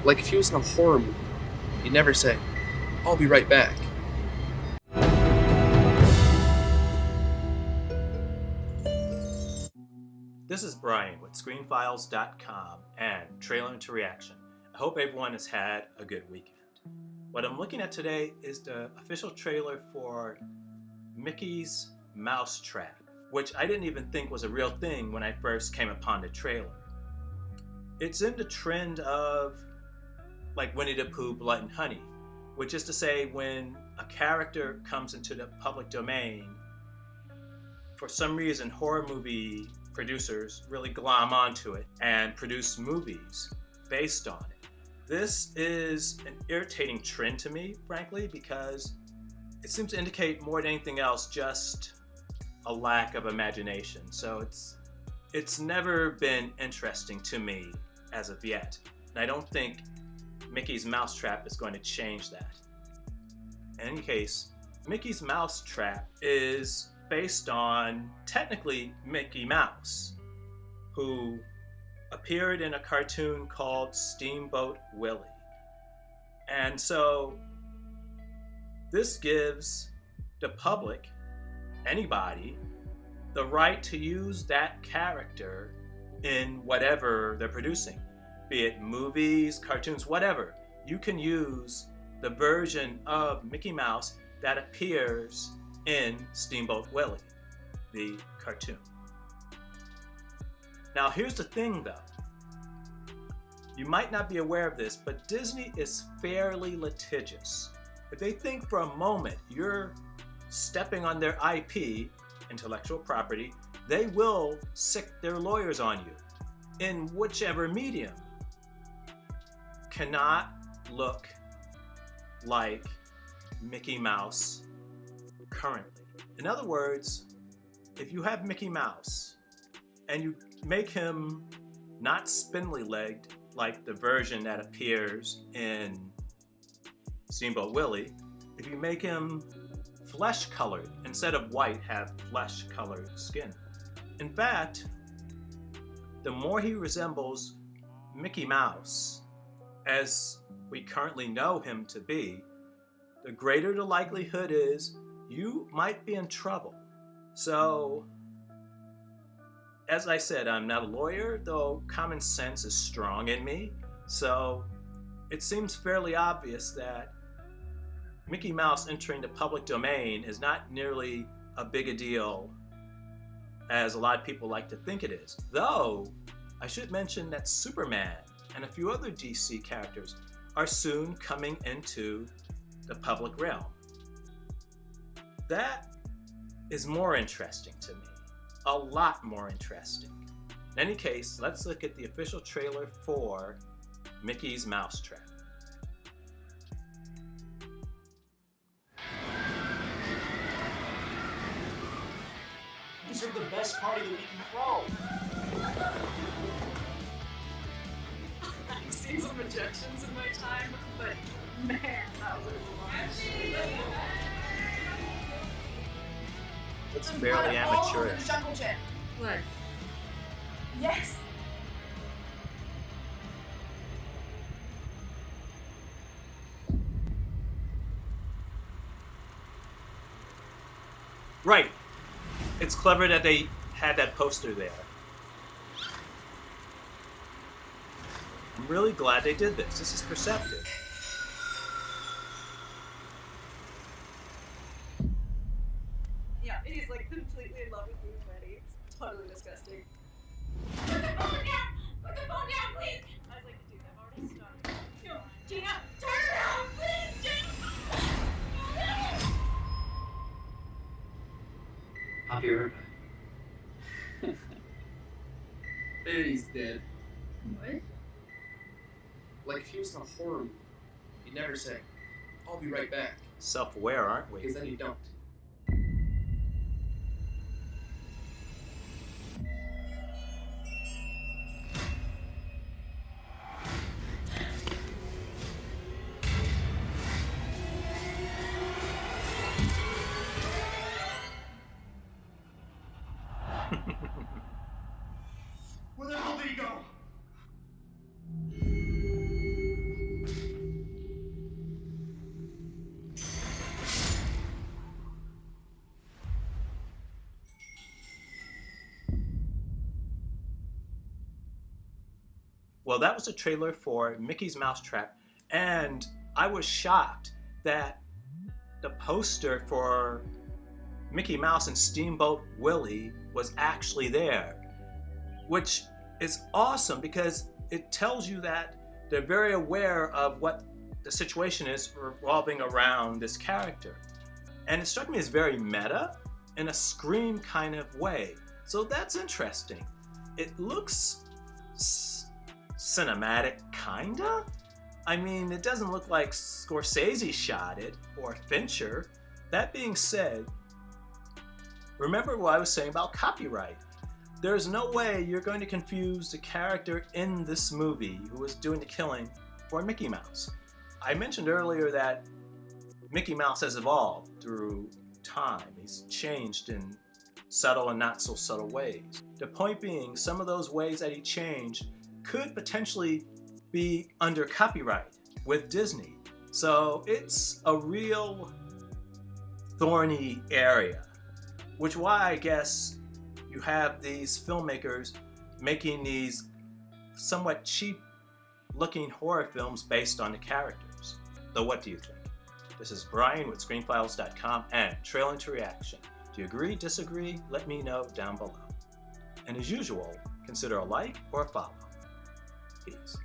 Like if he was in a horror movie, he'd never say, "I'll be right back." This is Brian with ScreenFiles.com and Trailer to Reaction. I hope everyone has had a good weekend. What I'm looking at today is the official trailer for Mickey's Mousetrap, which I didn't even think was a real thing when I first came upon the trailer. It's in the trend of like Winnie the Pooh, Blood and Honey, which is to say when a character comes into the public domain, for some reason horror movie producers really glom onto it and produce movies based on it. This is an irritating trend to me, frankly, because it seems to indicate more than anything else just a lack of imagination. So it's never been interesting to me as of yet. And I don't think Mickey's Mousetrap is going to change that. In any case, Mickey's Mousetrap is based on, technically, Mickey Mouse, who appeared in a cartoon called Steamboat Willie. And so this gives the public, anybody, the right to use that character in whatever they're producing, be it movies, cartoons, whatever. You can use the version of Mickey Mouse that appears in Steamboat Willie, the cartoon. Now here's the thing though. You might not be aware of this, but Disney is fairly litigious. If they think for a moment you're stepping on their IP, intellectual property, they will sick their lawyers on you in whichever medium cannot look like Mickey Mouse currently. In other words, if you have Mickey Mouse and you make him not spindly-legged like the version that appears in Steamboat Willie, if you make him flesh-colored instead of white, have flesh-colored skin. In fact, the more he resembles Mickey Mouse as we currently know him to be, the greater the likelihood is you might be in trouble. So, as I said, I'm not a lawyer, though common sense is strong in me. So, it seems fairly obvious that Mickey Mouse entering the public domain is not nearly a big a deal as a lot of people like to think it is. Though, I should mention that Superman and a few other DC characters are soon coming into the public realm. That is more interesting to me, a lot more interesting. In any case, let's look at the official trailer for Mickey's Mousetrap. These are the best party that we can throw. I've seen some rejections in my time, but man, that was It's fairly amateurish. what? Yes. Right. It's clever that they had that poster there. I'm really glad they did this. This is perceptive. Yeah, he's like completely in love with you already. It's totally disgusting. Put the phone down! Put the phone down, please! I was like, dude, I've already started. No, Gina, turn around, please, Gina! I'll be right back. And he's dead. What? Like if he was in a horror movie, he'd never say, "I'll be right back," Self-aware, aren't we? because then you don't. Where the hell did he go? Well, that was a trailer for Mickey's Mousetrap, and I was shocked that the poster for Mickey Mouse and Steamboat Willie was actually there, which is awesome because it tells you that they're very aware of what the situation is revolving around this character. And it struck me as very meta in a Scream kind of way. So that's interesting. It looks cinematic, kinda? I mean, it doesn't look like Scorsese shot it, or Fincher. That being said, remember what I was saying about copyright. There's no way you're going to confuse the character in this movie who was doing the killing for Mickey Mouse. I mentioned earlier that Mickey Mouse has evolved through time. He's changed in subtle and not so subtle ways. The point being, some of those ways that he changed could potentially be under copyright with Disney. So it's a real thorny area, which why I guess you have these filmmakers making these somewhat cheap looking horror films based on the characters. So what do you think? This is Brian with ScreenFiles.com and Trailing to Reaction. Do you agree, disagree? Let me know down below. And as usual, consider a like or a follow. Peace.